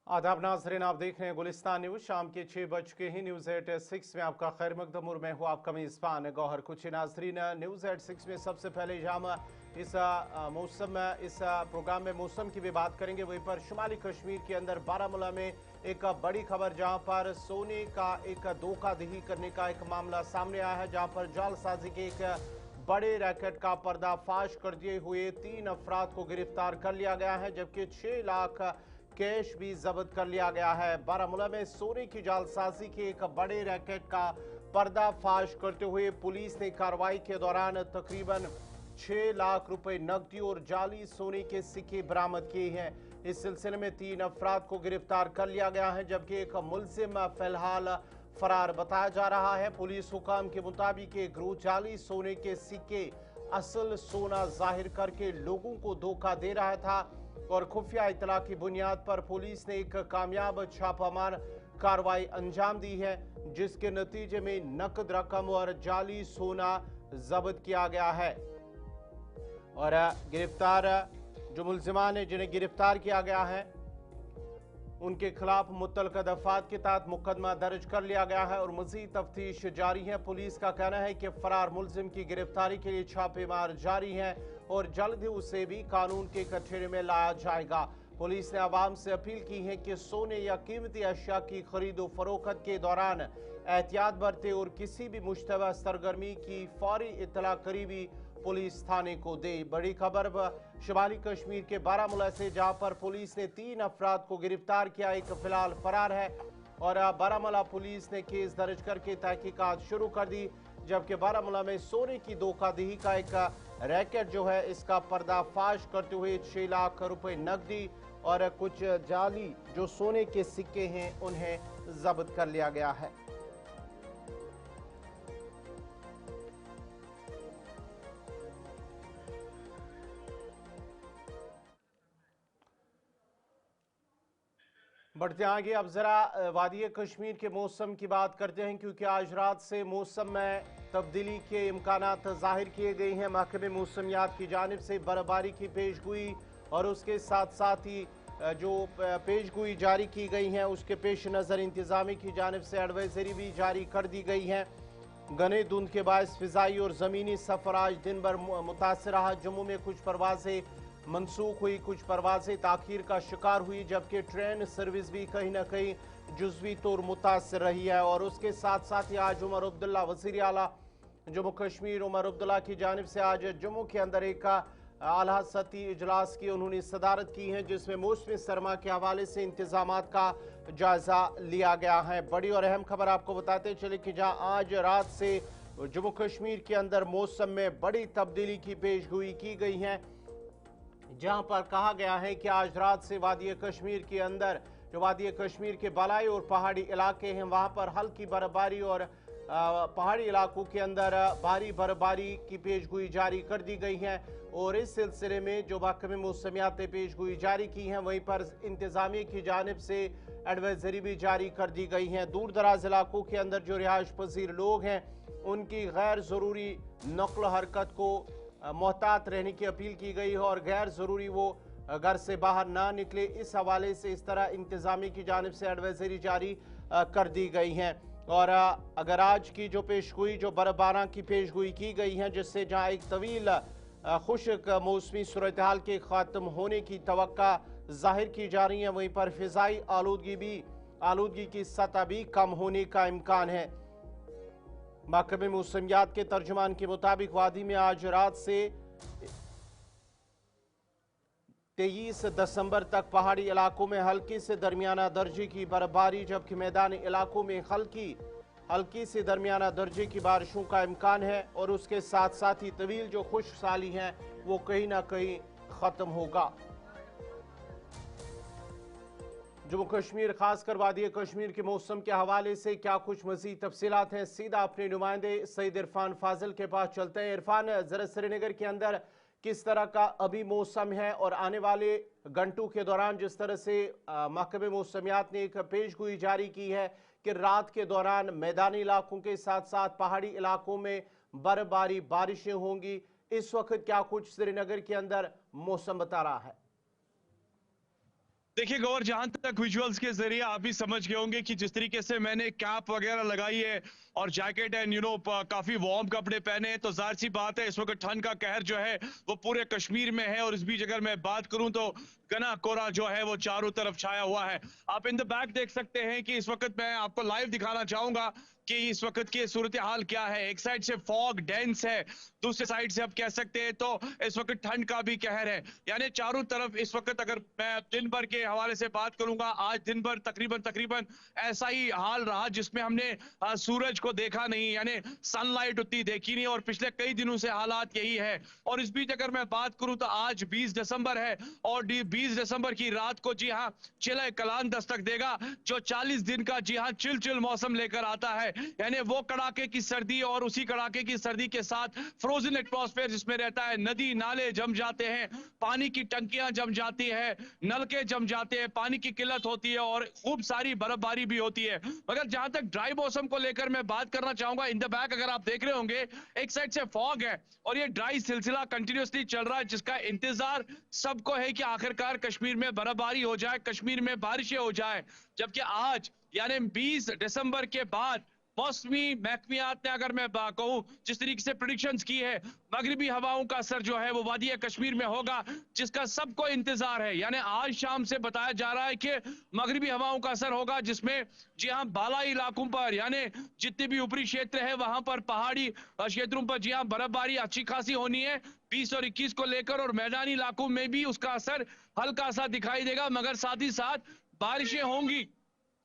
आदाब नाज़रीन, आप देख रहे हैं गुलिस्तान न्यूज़। शाम के 6 बज के ही न्यूज़ 8 6 में आपका खैर मकदम और मैं हूँ आपका मेज़बान गौहर कुछ। नाज़रीन, न्यूज़ 8 6 में सबसे पहले हम इस प्रोग्राम में मौसम की भी बात करेंगे। वहीं पर शुमाली कश्मीर के अंदर बारामूला में एक बड़ी खबर, जहां पर सोने का एक धोखाधड़ी करने का एक मामला सामने आया है, जहां पर जालसाजी के एक बड़े रैकेट का पर्दाफाश कर दिए हुए 3 अफराद को गिरफ्तार कर लिया गया है, जबकि 6 लाख कैश भी जब्त कर लिया गया है। बारामूला में सोने की जालसाजी के एक बड़े रैकेट का पर्दाफाश करते हुए पुलिस ने कार्रवाई के दौरान तकरीबन 6 लाख रुपए नकदी और जाली सोने के सिक्के बरामद किए हैं। इस सिलसिले में 3 अफराद को गिरफ्तार कर लिया गया है, जबकि एक मुलजिम फिलहाल फरार बताया जा रहा है। पुलिस हुकाम के मुताबिक गिरोह जाली सोने के सिक्के असल सोना जाहिर करके लोगों को धोखा दे रहा था और खुफिया इतला की बुनियाद पर पुलिस ने एक कामयाब छापामार कार्रवाई अंजाम दी है, जिसके नतीजे में नकद रकम और जाली सोना जब्त किया गया है। और गिरफ्तार जो मुलजिमान है, जिन्हें गिरफ्तार किया गया है, उनके खिलाफ मुतल्लिका दफात के तहत मुकदमा दर्ज कर लिया गया है और मजीद तफ्तीश जारी है। पुलिस का कहना है कि फरार मुलजिम की गिरफ्तारी के लिए छापेमार जारी है और जल्द ही उसे भी कानून के कटघरे में लाया जाएगा। पुलिस ने आवाम से अपील की है कि सोने या कीमती अशिया की खरीदो फरोख्त के दौरान एहतियात बरते और किसी भी मुश्तबह सरगर्मी की फौरी इतला करीबी पुलिस थाने को दे। बड़ी खबर शुमाली कश्मीर के बारामूला से, जहां पर पुलिस ने 3 अफराद को गिरफ्तार किया, एक फिलहाल फरार है और बारामूला पुलिस ने केस दर्ज करके तहकीकात शुरू कर दी, जबकि बारामूला में सोने की धोखाधड़ी का एक रैकेट जो है, इसका पर्दाफाश करते हुए 6 लाख रुपए नकदी और कुछ जाली जो सोने के सिक्के हैं उन्हें जब्त कर लिया गया है। बढ़ते आगे, अब जरा वादी कश्मीर के मौसम की बात करते हैं, क्योंकि आज रात से मौसम में तब्दीली के इम्कानात जाहिर किए गए हैं। महकमे मौसमियात की जानिब से बर्फबारी की पेशगोई और उसके साथ साथ ही जो पेशगोई जारी की गई हैं, उसके पेश नज़र इंतजामी की जानिब से एडवाइजरी भी जारी कर दी गई हैं। घने धुंध के बायस फिजाई और ज़मीनी सफ़र आज दिन भर मुतासर रहा। जम्मू में कुछ परवाजें मनसूख हुई, कुछ परवाजें ताखीर का शिकार हुई, जबकि ट्रेन सर्विस भी कहीं ना कहीं जुज़वी तौर मुतासर रही है। और उसके साथ साथ ही आज उमर अब्दुल्ला वज़ीर आला जम्मू कश्मीर उमर अब्दुल्ला की जानिब से आज जम्मू के अंदर एक आला सती इजलास की उन्होंने सदारत की है, जिसमें मौसमी सरमा के हवाले से इंतजामात का जायजा लिया गया है। बड़ी और अहम खबर आपको बताते चले कि जहां आज रात से जम्मू कश्मीर के अंदर मौसम में बड़ी तब्दीली की पेशगोई की गई है, जहां पर कहा गया है कि आज रात से वादी कश्मीर के अंदर, जो वादी कश्मीर के बलाई और पहाड़ी इलाके हैं, वहां पर हल्की बर्फबारी और पहाड़ी इलाकों के अंदर भारी बर्फबारी की पेशगोई जारी कर दी गई है। और इस सिलसिले में जो महकमे मौसमियात ने पेशगोई जारी की हैं, वहीं पर इंतजामिया की जानिब से एडवाइजरी भी जारी कर दी गई हैं। दूर दराज इलाकों के अंदर जो रिहाइश पजीर लोग हैं, उनकी गैर ज़रूरी नक्ल हरकत को मोहतात रहने की अपील की गई है और गैर ज़रूरी वो घर से बाहर ना निकले। इस हवाले से इस तरह इंतजामी की जानिब से एडवाइजरी जारी कर दी गई हैं। और अगर आज की जो पेशगोई, जो बर्फबारी की पेशगोई की गई है, जिससे जहाँ एक तवील खुश्क मौसमी सूरत हाल के ख़त्म होने की तवक्का जाहिर की जा रही है, वहीं पर फ़िज़ाई आलूदगी की सतह भी कम होने का इम्कान है। महकमे मौसमियात के तर्जुमान के मुताबिक वादी में आज रात से 23 दिसंबर तक पहाड़ी इलाकों में हल्की से दरमियाना दर्जे की बर्फबारी, जबकि मैदानी इलाकों में हल्की से दरमियाना दर्जे की बारिशों का इम्कान है। और उसके साथ साथ ही तवील जो खुश्क साली है वो कहीं ना कहीं ख़त्म होगा। जम्मू कश्मीर खासकर वादी कश्मीर के मौसम के हवाले से क्या कुछ मज़ीद तफसीलात हैं, सीधा अपने नुमाइंदे सईद इरफान फाजिल के पास चलते हैं। इरफान, ज़रा श्रीनगर के अंदर किस तरह का अभी मौसम है और आने वाले घंटों के दौरान जिस तरह से महकमे मौसमियात ने एक पेशगोई जारी की है कि रात के दौरान मैदानी इलाकों के साथ साथ पहाड़ी इलाकों में बर्फबारी बारिशें होंगी, इस वक्त क्या कुछ श्रीनगर के अंदर मौसम बता रहा है? देखिए गौर, जहां तक विजुअल्स के जरिए आप भी समझ गए होंगे कि जिस तरीके से मैंने कैप वगैरह लगाई है और जैकेट एंड काफी वार्म कपड़े पहने हैं, तो जाहिर सी बात है इस वक्त ठंड का कहर जो है वो पूरे कश्मीर में है। और इस बीच अगर मैं बात करूं तो घना कोहरा जो है वो चारों तरफ छाया हुआ है। आप इन द बैक देख सकते हैं कि इस वक्त मैं आपको लाइव दिखाना चाहूंगा कि इस वक्त की सूरत हाल क्या है। एक साइड से फॉग डेंस है, दूसरे साइड से आप कह सकते हैं तो इस वक्त ठंड का भी कहर है। यानी चारों तरफ इस वक्त अगर मैं दिन भर के हवाले से बात करूंगा, आज दिन भर तकरीबन तकरीबन ऐसा ही हाल रहा जिसमें हमने सूरज को देखा नहीं, यानी सनलाइट उतनी देखी नहीं, और पिछले कई दिनों से हालात यही है। और इस बीच अगर मैं बात करूं तो आज 20 दिसंबर है और 20 दिसंबर की रात को जी हाँ चिल्ला कलान दस्तक देगा, जो 40 दिन का जी हाँ चिल चिल मौसम लेकर आता है। यानी वो कड़ाके की सर्दी और उसी कड़ाके की सर्दी के साथ फ्रोजन एटमॉस्फेयर जिसमें रहता है, नदी नाले जम जाते हैं, पानी की टंकियां जम जाती है, नलके जम जाते हैं, पानी की किल्लत होती है और खूब सारी बर्फबारी भी होती है। मगर जहां तक ड्राई मौसम को लेकर मैं बात करना चाहूंगा, इन द बैक अगर आप देख रहे होंगे एक साइड से फॉग है और ये ड्राई सिलसिला कंटिन्यूसली चल रहा है, जिसका इंतजार सबको है कि आखिरकार कश्मीर में बर्फबारी हो जाए, कश्मीर में बारिशें हो जाए। जबकि आज यानी 20 दिसंबर के बाद मौसमी महकमियात ने, अगर मैं कहूं, जिस तरीके से प्रिडिक्शंस की है, मगरिबी हवाओं का असर जो है वो वादी कश्मीर में होगा, जिसका सबको इंतजार है। यानी आज शाम से बताया जा रहा है कि मगरिबी हवाओं का असर होगा, जिसमें जी हाँ बालाई इलाकों पर यानी जितने भी ऊपरी क्षेत्र है वहां पर पहाड़ी क्षेत्रों पर जी हाँ बर्फबारी अच्छी खासी होनी है 20 और 21 को लेकर, और मैदानी इलाकों में भी उसका असर हल्का सा दिखाई देगा, मगर साथ ही साथ बारिशें होंगी।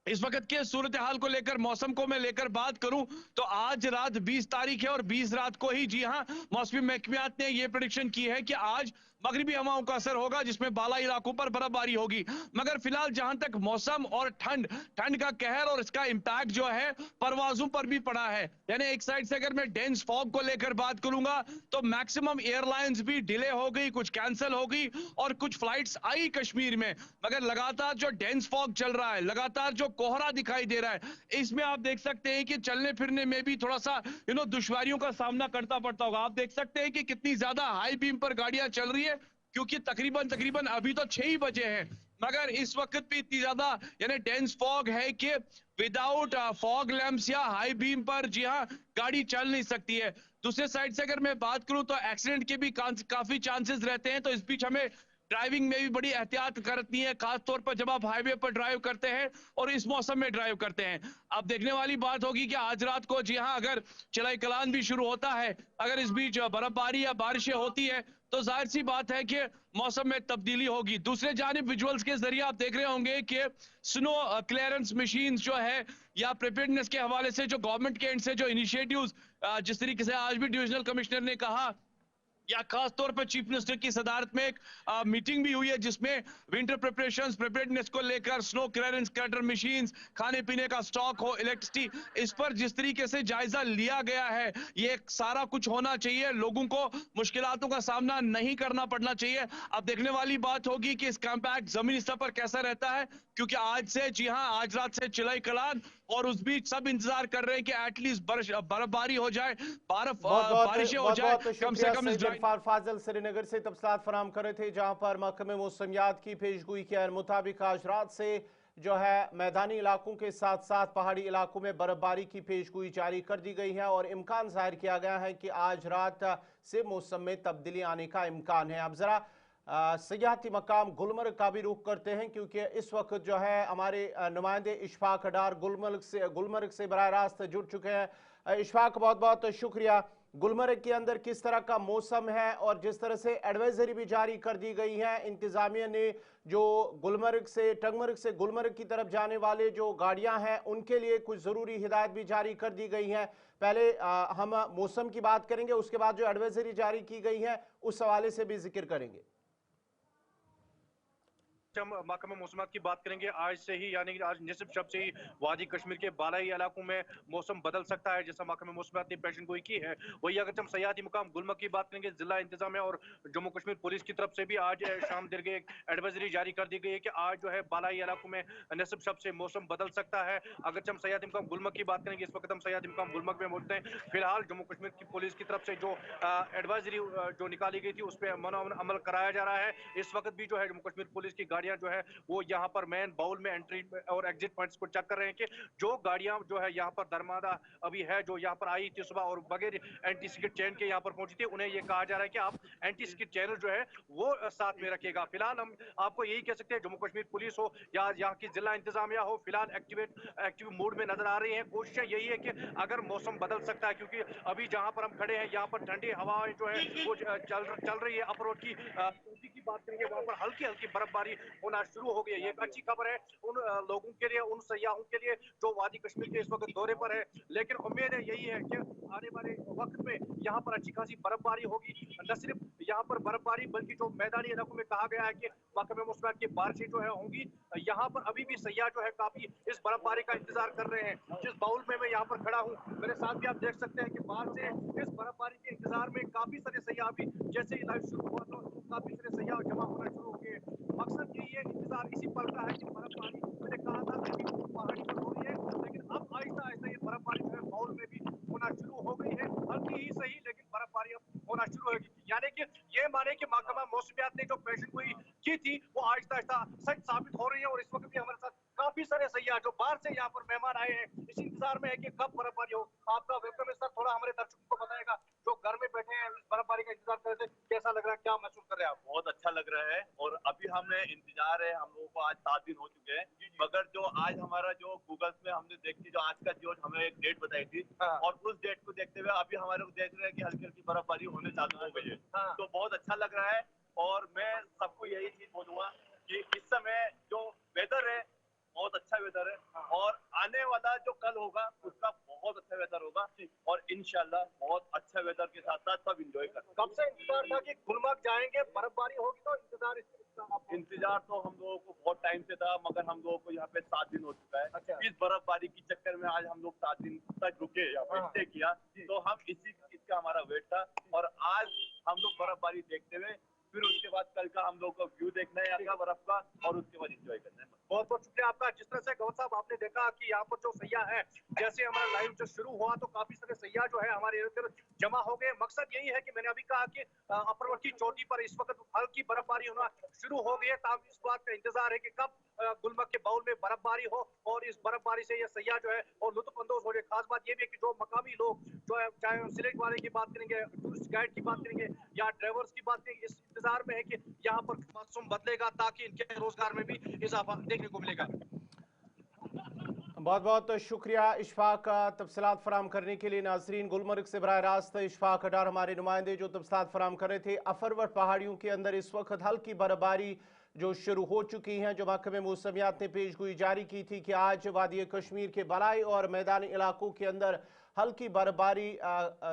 इस वक्त के सूरत हाल को लेकर, मौसम को मैं लेकर बात करूं तो आज रात 20 तारीख है और 20 रात को ही जी हां मौसमी महकमियात ने यह प्रेडिक्शन की है कि आज मगरिबी हवाओं का असर होगा, जिसमें बाला इलाकों पर बर्फबारी होगी। मगर फिलहाल जहां तक मौसम और ठंड ठंड का कहर और इसका इंपैक्ट जो है परवाजों पर भी पड़ा है। यानी एक साइड से अगर मैं डेंस फॉग को लेकर बात करूंगा तो मैक्सिमम एयरलाइंस भी डिले हो गई, कुछ कैंसिल हो गई और कुछ फ्लाइट्स आई कश्मीर में। मगर लगातार जो डेंस फॉग चल रहा है, लगातार जो कोहरा दिखाई दे रहा है, इसमें आप देख सकते हैं कि चलने फिरने में भी थोड़ा सा दुश्वारियों का सामना करना पड़ता होगा। आप देख सकते हैं कि कितनी ज्यादा हाई बीम पर गाड़ियां चल रही है, क्योंकि तकरीबन तकरीबन अभी तो 6 ही बजे हैं, मगर इस वक्त भी इतनी ज्यादा यानी डेंस फॉग है कि विदाउट फॉग लैंप्स या हाई बीम पर जी हाँ गाड़ी चल नहीं सकती है। दूसरे साइड से अगर मैं बात करूं तो एक्सीडेंट के भी काफी चांसेस रहते हैं, तो इस बीच हमें ड्राइविंग में भी बड़ी एहतियात करनी है, खासतौर पर जब आप हाईवे पर ड्राइव करते हैं और इस मौसम में ड्राइव करते हैं। अब देखने वाली बात होगी कि आज रात को जी हाँ अगर चलाई कलान भी शुरू होता है, अगर इस बीच बर्फबारी या बारिशें होती है, तो जाहिर सी बात है कि मौसम में तब्दीली होगी। दूसरे जानिब विजुअल्स के जरिए आप देख रहे होंगे कि स्नो क्लियरेंस मशीन जो है या प्रिपेयर्डनेस के हवाले से जो गवर्नमेंट के एंड से जो इनिशिएटिव्स, जिस तरीके से आज भी डिविजनल कमिश्नर ने कहा, या खास तौर पर चीफ मिनिस्टर की सदारत में एक मीटिंग भी हुई है, जिसमें विंटर प्रिपरेशंस प्रिपेयर्डनेस को लेकर स्नो क्लियरेंस कटर मशीन्स, खाने पीने का स्टॉक हो, इलेक्ट्रिसिटी, इस पर जिस तरीके से जायजा लिया गया है, ये सारा कुछ होना चाहिए, लोगों को मुश्किलातों का सामना नहीं करना पड़ना चाहिए। अब देखने वाली बात होगी कि इसका इंपैक्ट जमीनी स्तर पर कैसा रहता है, क्योंकि आज से जी हाँ आज रात से चिलाई कलान, और उस बीच सब इंतजार कर रहे हैं कि एटलीस्ट बर्फबारी हो जाए, बारिशें हो बहुत जाए, बहुत कम से शुक्रिया कम इस सईद इरफान फाजिल श्रीनगर से तफसीलात फराम कर रहे थे, जहां पर महकमे मौसमियात की पेशगोई के मुताबिक आज रात से जो है मैदानी इलाकों के साथ साथ पहाड़ी इलाकों में बर्फबारी की पेशगोई जारी कर दी गई है और इम्कान जाहिर किया गया है कि आज रात से मौसम में तब्दीली आने का इम्कान है। अब जरा सयाहती मकाम गुलमर्ग का भी रुख करते हैं, क्योंकि इस वक्त जो है हमारे नुमाइंदे इशफाक डार गुलमर्ग से बराह रास्त जुड़ चुके हैं। इशफाक, बहुत बहुत शुक्रिया। गुलमर्ग के अंदर किस तरह का मौसम है और जिस तरह से एडवाइजरी भी जारी कर दी गई है इंतजामिया ने, जो गुलमर्ग से टंगमर्ग से गुलमर्ग की तरफ जाने वाले जो गाड़ियां हैं उनके लिए कुछ ज़रूरी हिदायत भी जारी कर दी गई हैं। पहले हम मौसम की बात करेंगे, उसके बाद जो एडवाइजरी जारी की गई है उस हवाले से भी जिक्र करेंगे। हम महकमा मौसमात की बात करेंगे, आज से ही यानी कि आज निसफ शब से ही वादी कश्मीर के बालाई इलाकों में मौसम बदल सकता है, जैसा महकमा मौसमात ने पेशन गोई की है। वही अगर हम सयाहती मुकाम गुलमर्ग की बात करेंगे, जिला इंतजामिया और जम्मू कश्मीर पुलिस की तरफ से भी आज शाम देर के एक एडवाइजरी जारी कर दी गई है कि आज जो है बालाई इलाकों में निसफ शब से मौसम बदल सकता है। अगर हम सयाहती मुकाम गुलमर्ग की बात करेंगे, इस वक्त हम सयाहती मुकाम गुलमर्ग में मौजूद हैं। फिलहाल जम्मू कश्मीर की पुलिस की तरफ से जो एडवाइजरी जो निकाली गई थी उस पर अमल कराया जा रहा है। इस वक्त भी जो है जम्मू कश्मीर पुलिस की गाड़ियां जो है वो यहाँ पर मेन बाउल में एंट्री और एग्जिट पॉइंट्स को चेक कर रहे हैं कि जो गाड़ियां जो है यहाँ पर दरमादा अभी है, जो यहाँ पर आई थी सुबह और बगैर एंटी स्किड चेन के यहाँ पर पहुंची थी, उन्हें ये कहा जा रहा है कि आप एंटी स्किड चैनल जो है वो साथ में रखिएगा। फिलहाल हम आपको यही कह सकते हैं, जम्मू कश्मीर पुलिस हो या यहाँ की जिला इंतजामिया हो, फिलहाल एक्टिव मोड में नजर आ रही है। कोशिश यही है कि अगर मौसम बदल सकता है, क्योंकि अभी जहां पर हम खड़े हैं यहाँ पर ठंडी हवाएं जो है वो चल रही है। अपर रोड की बात करेंगे, वहां पर हल्की हल्की बर्फबारी होना शुरू हो गई है। ये एक अच्छी खबर है उन लोगों के लिए, उन सयाहों के लिए जो वादी कश्मीर के इस वक्त दौरे पर है। लेकिन उम्मीद है यही है कि आने वाले वक्त में यहाँ पर अच्छी खासी बर्फबारी होगी। न सिर्फ यहाँ पर बर्फबारी बल्कि जो मैदानी इलाकों में कहा गया है कि महकमे मौसमियात की बारिशें जो है होंगी, यहाँ पर अभी भी सयाह जो है काफी इस बर्फबारी का इंतजार कर रहे हैं। जिस बाउल में मैं यहाँ पर खड़ा हूँ, मेरे साथ भी आप देख सकते हैं कि बाहर से इस बर्फबारी के इंतजार में काफी सारे सयाह भी, जैसे ही लाइव शुरू हुआ तो काफी सारे सयाह जमा होना शुरू हो गए। मकसद यही है, इंतजार इसी पल का है कि बर्फबारी, मैंने कहा था कि पहाड़ी पर हो रही है, लेकिन अब आहिस्ता आहिस्ता ये बर्फबारी जो है बाउल में भी होना शुरू हो गई है। हल्की ही सही, लेकिन बर्फबारी अब होना शुरू होगी। यानी कि ये माने कि महकमा मौसमियात ने जो पेशन गोई की थी वो आहिस्ता आहिस्ता सच साबित हो रही है। और इस वक्त भी हमारे साथ काफी सारे सयाह जो बाहर से यहाँ पर मेहमान आए हैं, इस इंतजार में है कि कब बर्फबारी हो। आपका वेलकम है सर, थोड़ा हमारे दर्शकों को बताएगा जो घर में बैठे हैं बर्फबारी का इंतजार कर रहे थे, कैसा लग रहा है, क्या महसूस कर रहे हैं आप? बहुत अच्छा लग रहा है और अभी हमें इंतजार है, हम लोगों को आज 7 दिन हो चुके हैं, मगर जो आज हमारा जो गूगल में हमने देखी जो आज का जो हमें एक डेट बताई थी और उस डेट को देखते हुए अभी हमारे को देख रहे हैं कि हल्की हल्की बर्फबारी होने चालू हो गई है। तो बहुत अच्छा लग रहा है और मैं सबको यही चीज बोलूंगा कि इस समय जो वेदर है बहुत अच्छा वेदर है और आने वाला जो कल होगा उसका बहुत अच्छा वेदर होगा और इंशाल्लाह बहुत अच्छा वेदर के साथ साथ सब इंजॉय करेंगे। कब से इंतजार था कि गुलमर्ग जाएंगे, बर्फबारी होगी, तो इंतजार तो हम लोगों को बहुत टाइम से था, मगर हम लोगों को यहाँ पे 7 दिन हो चुका है। अच्छा। इस बर्फबारी के चक्कर में आज हम लोग 7 दिन तक रुके, यहाँ पे स्टे किया, तो हम इसी चीज का हमारा वेट था और आज हम लोग बर्फबारी देखते हुए फिर उसके बाद कल का हम लोग को व्यू देखना है यहाँ का बर्फ का और उसके बाद एंजॉय करना है। बहुत बहुत शुक्रिया आपका। जिस तरह से गौर साहब आपने देखा कि यहाँ पर जो सयाह है, जैसे हमारा लाइव जो शुरू हुआ तो काफी सारे सयाह जो है हमारे इर्द गिर्द जमा हो गए। मकसद यही है कि मैंने अभी कहा कि अपरवटी चोटी पर इस वक्त हल्की बर्फबारी होना शुरू हो गई है। ताकि इस बात का इंतजार है कि कब गुलमर्ग के बाउल में बर्फबारी हो और इस बर्फबारी से ये सयाह जो है और लुत्फअंदोज हो जाए। खास बात ये भी है कि जो मकामी लोग जो है, चाहे सिलेट वाले की बात करेंगे, टूरिस्ट गाइड की बात करेंगे या ड्राइवर्स की बात करेंगे, इस इंतजार में है कि यहाँ पर मौसम बदलेगा ताकि इनके रोजगार में भी इजाफा देखने को मिलेगा। बहुत बहुत शुक्रिया इशफाक का तफसीलात फराम करने के लिए। नाजरीन, गुलमर्ग से बराह रास्त इशफाक अडार हमारे नुमाइंदे जो तफसीलात फराम कर रहे थे। अफरवट पहाड़ियों के अंदर इस वक्त हल्की बर्फबारी जो शुरू हो चुकी हैं, जो महकमे मौसमियात ने पेशगोई जारी की थी कि आज वादी कश्मीर के बलाई और मैदानी इलाकों के अंदर हल्की बर्फबारी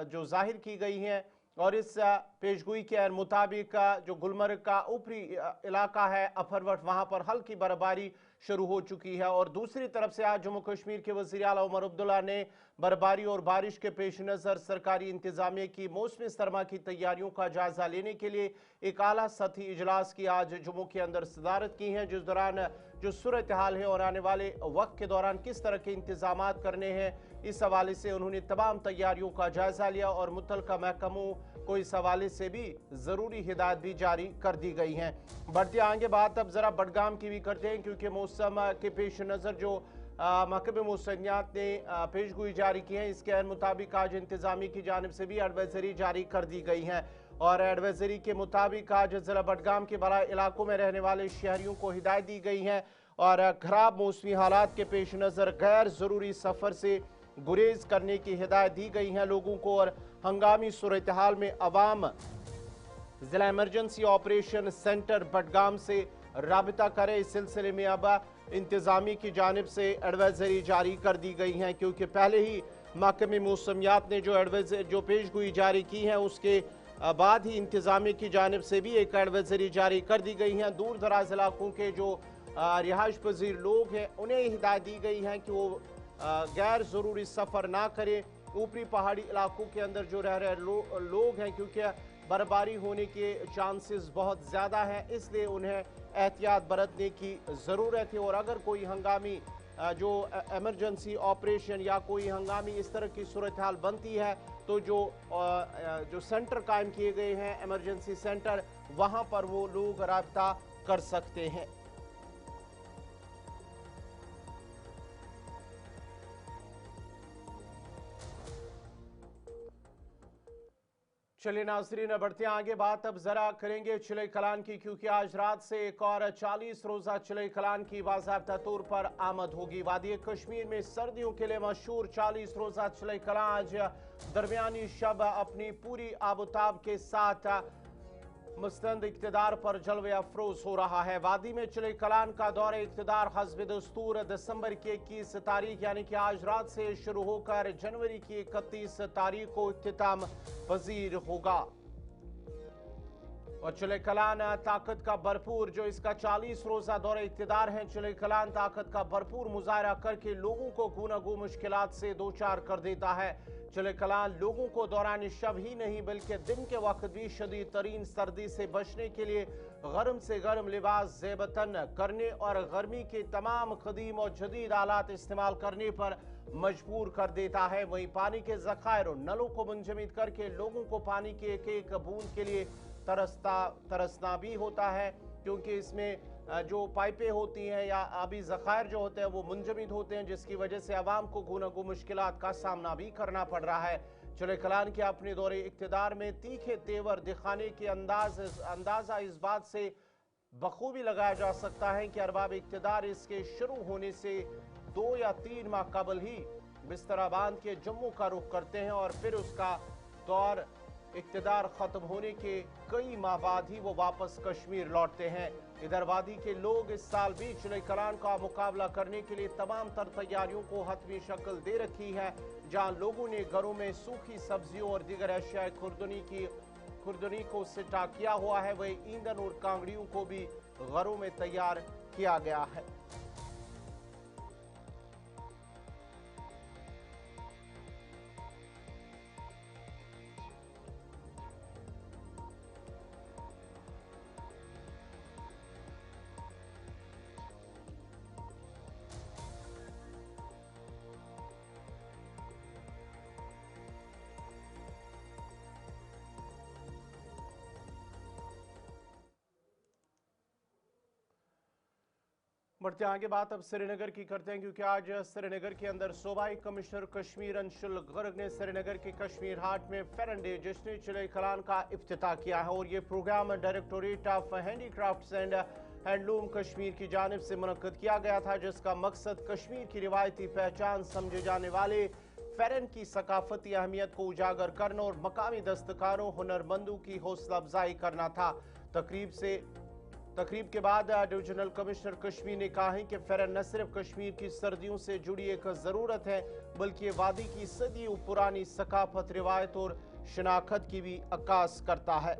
जो जाहिर की गई हैं और इस पेशगोई के मुताबिक जो गुलमर्ग का ऊपरी इलाका है अफरवट, वहाँ पर हल्की बर्फबारी शुरू हो चुकी है। और दूसरी तरफ से आज जम्मू कश्मीर के वज़ीर आला उमर अब्दुल्ला ने बर्फबारी और बारिश के पेश नज़र सरकारी इंतजामिया की मौसमी सरमा की तैयारियों का जायजा लेने के लिए एक आला सतही इजलास की आज जम्मू के अंदर सदारत की है, जिस दौरान जो सूरत हाल है और आने वाले वक्त के दौरान किस तरह के इंतजाम करने हैं, इस हवाले से उन्होंने तमाम तैयारियों का जायजा लिया और मुतल्लिका महकमों को इस हवाले से भी ज़रूरी हिदायत भी जारी कर दी गई हैं। बढ़ते आगे बात अब ज़रा बडगाम की भी करते हैं, क्योंकि मौसम के पेश नज़र जो महकमे मौसमियात ने पेशगोई जारी की है, इसके मुताबिक आज इंतजामी की जानिब से भी एडवाइजरी जारी कर दी गई हैं और एडवाइजरी के मुताबिक आज ज़िला बडगाम के बड़ा इलाकों में रहने वाले शहरियों को हिदायत दी गई हैं और खराब मौसमी हालात के पेश नज़र गैर ज़रूरी सफ़र से गुरेज करने की हिदायत दी गई हैं लोगों को और हंगामी सूरत हाल में अवाम ज़िला इमरजेंसी ऑपरेशन सेंटर बडगाम से राबिता करे। इस सिलसिले में अब इंतज़ामी की जानिब से एडवाइजरी जारी कर दी गई हैं, क्योंकि पहले ही महकमे मौसमियात ने जो पेशगोई जारी की है उसके बाद ही इंतज़ामी की जानिब से भी एक एडवाइजरी जारी कर दी गई हैं। दूर दराज इलाकों के जो रिहाइश पजीर लोग हैं उन्हें हिदायत दी गई है कि वो गैर ज़रूरी सफ़र ना करें। ऊपरी पहाड़ी इलाकों के अंदर जो रह रहे लोग हैं, क्योंकि बर्फबारी होने के चांसेस बहुत ज़्यादा हैं, इसलिए उन्हें एहतियात बरतने की ज़रूरत है। और अगर कोई हंगामी जो एमरजेंसी ऑपरेशन या कोई हंगामी इस तरह की सूरत हाल बनती है तो जो सेंटर कायम किए गए हैं एमरजेंसी सेंटर, वहाँ पर वो लोग राब्ता कर सकते हैं। चलिए नाजरीन, बढ़ते हैं आगे। बात अब जरा करेंगे चिले कलान की, क्योंकि आज रात से एक और 40 रोजा चिले कलान की बाज़ाब्ता तौर पर आमद होगी। वादी कश्मीर में सर्दियों के लिए मशहूर 40 रोजा चिले कलान आज दरमियानी शब अपनी पूरी आबोताब के साथ मुस्तंद इक़्तिदार पर जलवे अफरोज हो रहा है। वादी में चिले कलान का दौर इक़्तिदार हस्ब दस्तूर दिसंबर की 21 तारीख यानी कि आज रात से शुरू होकर जनवरी की 31 तारीख को इख्तिताम पजीर होगा। और चिले कलान ताकत का भरपूर, जो इसका 40 रोजा दौर इक़्तिदार है, चिले कलान ताकत का भरपूर मुजाहरा करके लोगों को गूनागू मुश्किलात से दो चार कर देता है। चिले कलान लोगों को दौरान शब ही नहीं बल्कि दिन के वक्त भी शदीद तरीन सर्दी से बचने के लिए गर्म से गर्म लिबास ज़ेबतन करने और गर्मी के तमाम कदीम और जदीद आलात इस्तेमाल करने पर मजबूर कर देता है। वहीं पानी के ज़खायर और नलों को मुंजमद करके लोगों को पानी के एक एक बूंद के लिए तरसना भी होता है, क्योंकि इसमें जो पाइपें होती हैं या आबी ज़खायर जो होते हैं वो मुंजमद होते हैं, जिसकी वजह से आवाम को गूनागू मुश्किलात का सामना भी करना पड़ रहा है। चिले कलान के अपने दौरे इक़्तिदार में तीखे तेवर दिखाने के अंदाज़ा इस बात से बखूबी लगाया जा सकता है कि अरबाब इक़्तिदार इसके शुरू होने से 2 या 3 माह कबल ही बिस्तरा बांध के जम्मू का रुख करते हैं और फिर उसका दौर इक़्तिदार ख़त्म होने के कई माह बाद ही वो वापस कश्मीर लौटते हैं। इधर वादी के लोग इस साल भी चिले कलान का मुकाबला करने के लिए तमाम तर तैयारियों को हतमी शक्ल दे रखी है। जहां लोगों ने घरों में सूखी सब्जियों और दीगर अशिया खुर्दनी को सिटा किया हुआ है, वही ईंधन और कांगड़ियों को भी घरों में तैयार किया गया है। बढ़ते आगे। बात अब श्रीनगर की करते हैं, क्योंकि आज श्रीनगर के अंदर सूबाई कमिश्नर कश्मीर अंशुल गर्ग ने श्रीनगर के कश्मीर हाट में फेरन डे जश्न चिले कलान का इफ्तिताह किया है। और ये programme directorate of handicrafts and handloom Kashmir की जानिब से मुनक्कद किया गया था, जिसका मकसद कश्मीर की रिवायती पहचान समझे जाने वाले फेरन की सकाफती अहमियत को उजागर करना और मकामी दस्तकारों हुनरमंदों की हौसला अफजाई करना था। तकरीब के बाद डिविजनल कमिश्नर कश्मीर ने कहा है कि फेरन न सिर्फ कश्मीर की सर्दियों से जुड़ी एक ज़रूरत है, बल्कि वादी की सदियों पुरानी सकाफत, रिवायत और शनाख्त की भी अक्कास करता है।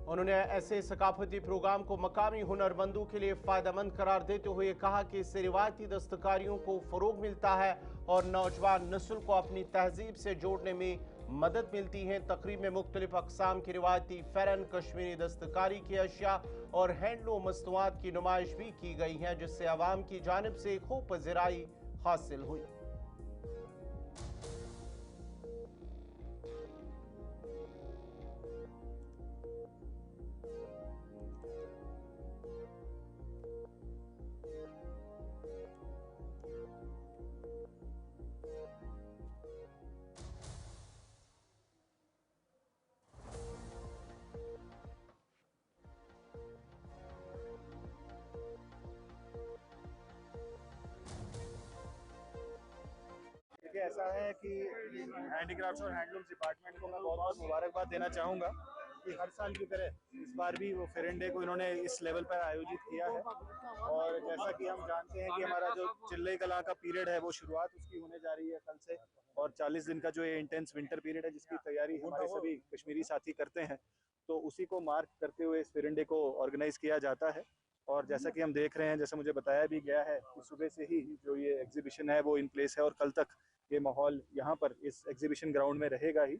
उन्होंने ऐसे सकाफती प्रोग्राम को मकामी हुनरमंदों के लिए फ़ायदेमंद करार देते हुए कहा कि इससे रिवायती दस्तकारियों को फ़रोग मिलता है और नौजवान नस्ल को अपनी तहजीब से जोड़ने में मदद मिलती है। तकरीब में मुख्तलिफ अक़साम की रिवायती फेरन, कश्मीरी दस्तकारी की अशिया और हैंडलूम मस्तनुआत की नुमाइश भी की गई है, जिससे आवाम की जानिब से खूब पज़ीराई हासिल हुई। ऐसा है कि हैंडीक्राफ्ट्स और हैंडलूम्स डिपार्टमेंट को मैं बहुत बहुत मुबारकबाद देना चाहूँगा कि हर साल की तरह इस बार भी वो फेरन डे को इन्होंने इस लेवल पर आयोजित किया है। और जैसा कि हम जानते हैं कि हमारा जो चिल्ले कला का पीरियड है वो शुरुआत उसकी होने जा रही है कल से, और 40 दिन का जो ये इंटेंस विंटर पीरियड है जिसकी तैयारी हमारे सभी कश्मीरी साथी करते हैं, तो उसी को मार्क करते हुए इस फेरन डे को ऑर्गेनाइज किया जाता है। और जैसा कि हम देख रहे हैं, जैसा मुझे बताया भी गया है कि सुबह से ही जो ये एग्जीबिशन है वो इन प्लेस है और कल तक ये माहौल यहाँ पर इस एग्जीबिशन ग्राउंड में रहेगा ही।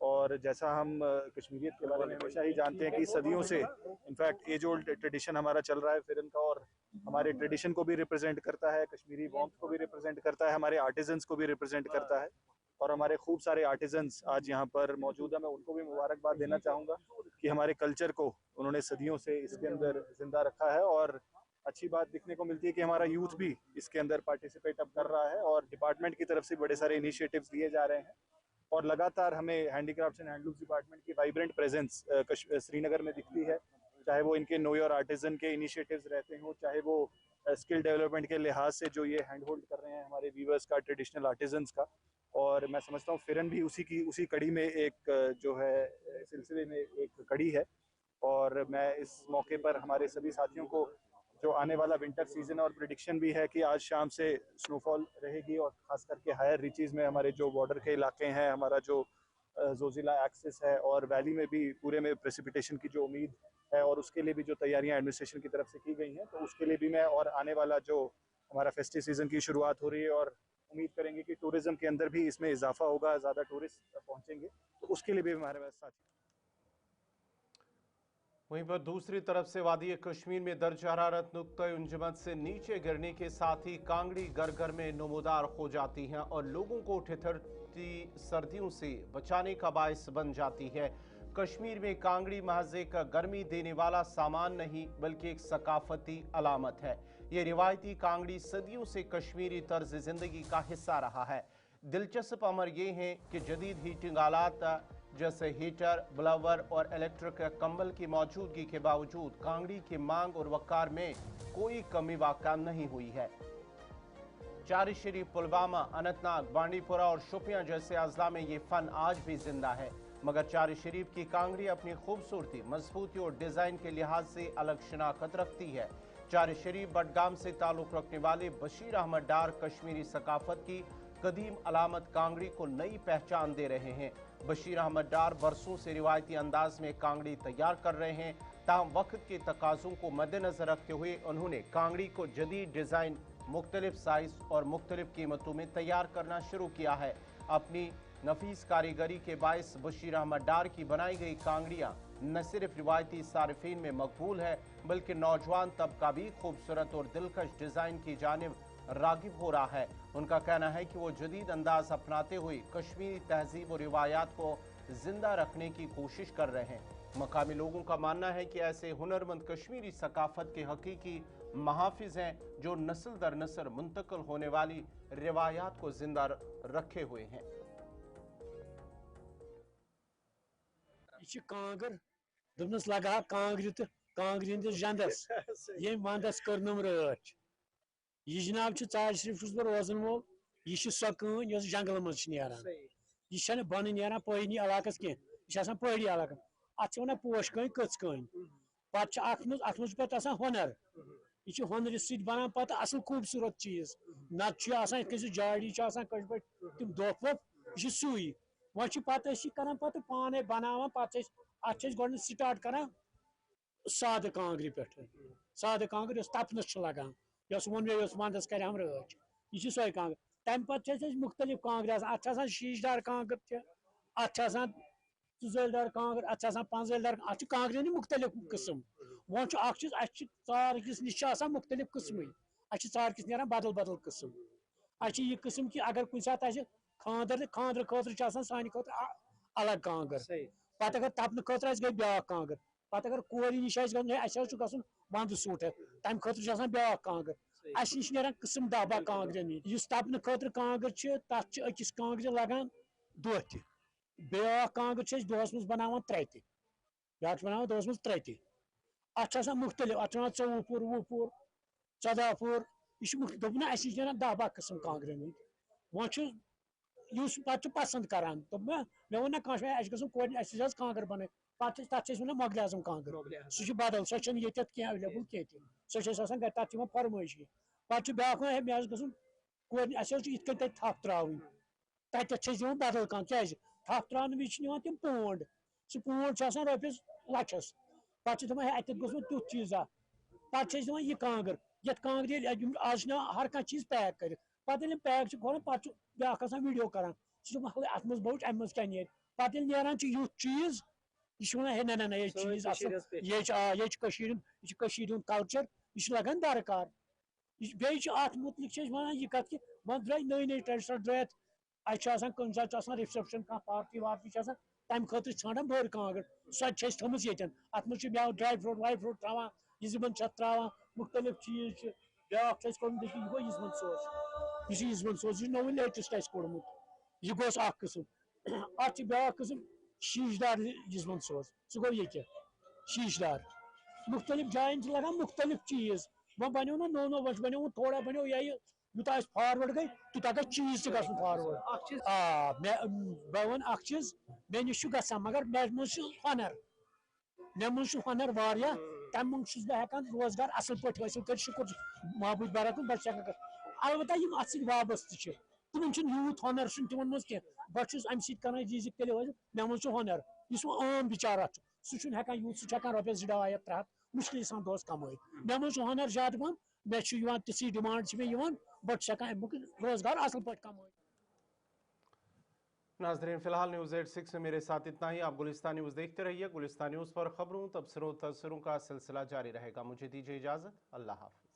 और जैसा हम कश्मीरियत के बारे में हमेशा ही जानते हैं कि सदियों से इनफैक्ट एज ओल्ड ट्रेडिशन हमारा चल रहा है फेरन का, और हमारे ट्रेडिशन को भी रिप्रेजेंट करता है, कश्मीरी वार्मथ को भी रिप्रेजेंट करता है, हमारे आर्टिजन्स को भी रिप्रेजेंट करता है। और हमारे खूब सारे आर्टिजन्स आज यहाँ पर मौजूद है। मैं उनको भी मुबारकबाद देना चाहूँगा कि हमारे कल्चर को उन्होंने सदियों से इसके अंदर जिंदा रखा है। और अच्छी बात दिखने को मिलती है कि हमारा यूथ भी इसके अंदर पार्टिसिपेट अब कर रहा है और डिपार्टमेंट की तरफ से बड़े सारे इनिशिएटिव्स लिए जा रहे हैं। और लगातार हमें हैंडीक्राफ्ट्स एंड हैंडलूम्स डिपार्टमेंट की वाइब्रेंट प्रेजेंस श्रीनगर में दिखती है, चाहे वो इनके नो योर आर्टिजन के इनिशिएटिव्स रहते हों, चाहे वो स्किल डेवलपमेंट के लिहाज से जो ये हैंड होल्ड कर रहे हैं हमारे वीवर्स का, ट्रेडिशनल आर्टिजन्स का। और मैं समझता हूँ फिरन भी उसी कड़ी में एक जो है सिलसिले में एक कड़ी है। और मैं इस मौके पर हमारे सभी साथियों को जो आने वाला विंटर सीजन और प्रिडिक्शन भी है कि आज शाम से स्नोफॉल रहेगी और खास करके हायर रीचेस में हमारे जो बॉर्डर के इलाके हैं, हमारा जो जोजिला एक्सिस है और वैली में भी पूरे में प्रेसिपिटेशन की जो उम्मीद है और उसके लिए भी जो तैयारियां एडमिनिस्ट्रेशन की तरफ से की गई हैं, तो उसके लिए भी मैं और आने वाला जो हमारा फेस्टिव सीजन की शुरुआत हो रही है और उम्मीद करेंगे कि टूरिज्म के अंदर भी इसमें इजाफा होगा, ज़्यादा टूरिस्ट पहुंचेंगे, तो उसके लिए भी हमारे पास साथ। वहीं पर दूसरी तरफ से वादी कश्मीर में दर्ज हरारत नुक्ता उंजमत से नीचे गिरने के साथ ही कांगड़ी घर घर में नमूदार हो जाती हैं और लोगों को ठिठुरती सर्दियों से बचाने का बायस बन जाती है। कश्मीर में कांगड़ी महज एक गर्मी देने वाला सामान नहीं बल्कि एक सकाफती अलामत है। ये रिवायती कांगड़ी सदियों से कश्मीरी तर्ज जिंदगी का हिस्सा रहा है। दिलचस्प अमर ये है कि जदीद हीटिंग आलात जैसे हीटर, ब्लावर और इलेक्ट्रिक कंबल की मौजूदगी के बावजूद कांगड़ी की मांग और वक़ार में कोई कमी वाक़ा नहीं हुई है। चार शरीफ, पुलवामा, अनंतनाग, बांडीपुरा और शोपियां जैसे अजला में ये फन आज भी जिंदा है, मगर चार शरीफ की कांगड़ी अपनी खूबसूरती, मजबूती और डिजाइन के लिहाज से अलग शिनाख्त रखती है। चार शरीफ बडगाम से ताल्लुक रखने वाले बशीर अहमद डार कश्मीरी सकाफत की कदीम अलामत कांगड़ी को नई पहचान दे रहे हैं। बशीर अहमद डार बरसों से रिवायती अंदाज में कांगड़ी तैयार कर रहे हैं, ताहम वक्त के तकाज़ों को मद्देनजर रखते हुए उन्होंने कांगड़ी को जदीद डिज़ाइन, मुख्तलिफ साइज और मुख्तलिफ कीमतों में तैयार करना शुरू किया है। अपनी नफीस कारीगरी के बायस बशीर अहमद डार की बनाई गई कांगड़ियाँ न सिर्फ रिवायती सारिफीन में मकबूल है बल्कि नौजवान तबका भी खूबसूरत और दिलकश डिज़ाइन की जानिब रागिब हो रहा है। उनका कहना है कि वो जदीद अंदाज अपनाते हुए कश्मीरी तहजीब और रिवायात को जिंदा रखने की कोशिश कर रहे हैं। मकामी लोगों का मानना है कि ऐसे हुनरमंद कश्मीरी सकाफत के हकीकी महाफिज हैं जो नस्ल दर नस्ल मुंतकिल होने वाली रिवायात को जिंदा रखे हुए हैं। कांगर दोपनस लगा कांग्र तो कांग्र हंदिस जंदस ये वंदस कर्नम रच यह जनाब चार शरीफ बह रोजन वोल यह सो कन यह जंगल मज नान यह बन नान पहनी इलाकस कह यह पहाड़ी इलाक अत वन पोश कन कच कन अत पे हुनर यह हुनर सना पे असल खूबसूरत चीज नत जाड़ी कट पे तम दोख वोख यह सुई वो पे करान पे पाने बनावान पे अत गो स्टार्ट करान साद कांग्रि पे साद कांग्र तपनस लगान वोन वंदस कर हम रच यह सोई कांग्र तम पे मुख्तलिफ कांग्र अत शीशदार कांग्र अत तुजलदार कांग्र अत पंजलदार अत कांग्र मुख्तलिफ किस्म वो चार किस नश मुख्तलिफ किस्म अत चार किस ना बदल बदल किस्म अत यह किस्म कि अगर कुछ सात खानदर खानदर खतर सान खतर अलग कांग्र पे अगर तपन खतर गई ब्या कांग्र पे अगर कोर नश गन वंद सूट तम खतर ब्या कांग्र अस नश ना किस्म दह बह कांग्र इस तपन खतर कांग्र तथ अकिस कांग्र लगान दह ब्या कांग्र दोहस मज बनावान त्रे ब्या बनावान दोहस मज त्रे अत मुख्तलिफ अत वन 24 फुर 20 फुर 14 फुर यह दोपन अस नश ना दह बह किस्म कांग्र वो पे पसंद करान तो मे वो ना कोर कांग्र बन पे तथ वन मोगल आजम कांग्र सह बदल सो ये अवेलेबल कह सो तथ फरमाइश पे ब्या मे गन कोर इत थप त्रावन तथ दिवान बदल कह क्या थप त्रान वज तम पोंड सह पोंड रोपिस लछस पे अत गोस तुथ चीजा पे दिवान यह कांग्र ये कांग्र आज हर कह चीज पैक कर पे पैक खोलान पे ब्या वीडियो करान सह अत मज बोच अम क्या नीर पे नान युथ चीज यह वन है ना ये चीज ये कल्चर यह लगान दरकार बे अत मुतलिक वन यह कत कि वन द्राय नई नई ट्रेडिशनल द्रायत अत कुछ सात रिसेप्शन कह पार्टी वार्टी तम खतर ान बड़ कांग्र सो थोम ये अत मज ड्राई फ्रूट वाई फ्रूट त्रावान यजमन त्रावान मुख्तलिफ चीज ब्या कोर्मुत यह गो यजमन सोज यह यजमन सोज यह नोव लेटेस्ट कोर्मुत यह गोस किस्म अत ब्या किस्म शीशदार जिसम सोज सह गो ये शीशदार मुख्तलिफ जायन लगान मुख्तलिफ चीज वह बनो ना नो नो वह बनो थोड़ा बनो यह यूता फॉरवर्ड गई तूत गई चीज तक फॉरवर्ड बह वन चीज मे नश ग मगर मे मज हनर मे मज हनर वारिया तम मंग बह हेकान रोजगार असल पे हासिल कर शुक्र महबूब बारा कुन बस अलबत्ता अत वाबस्त तिमन यूत हनर तिमन मज कह बह अम सर जी तेल मे मज हनर इस आम बिचारा सह यूत सह रुपये 200 300 मुश्किल सान दोस कम मे मज हनर ज्यादा पहन मे ती डिमांड बह अमुक रोजगार असल पे कम। नाज़रीन फिलहाल न्यूज़ 86 में मेरे साथ इतना ही। आप गुलिस्तान न्यूज़ देखते रहिए। गुलिस्तान न्यूज़ पर खबरों तबसरों तबसरों का सिलसिला जारी रहेगा। मुझे दीजिए इजाज़त। अल्लाह हाफ़िज़।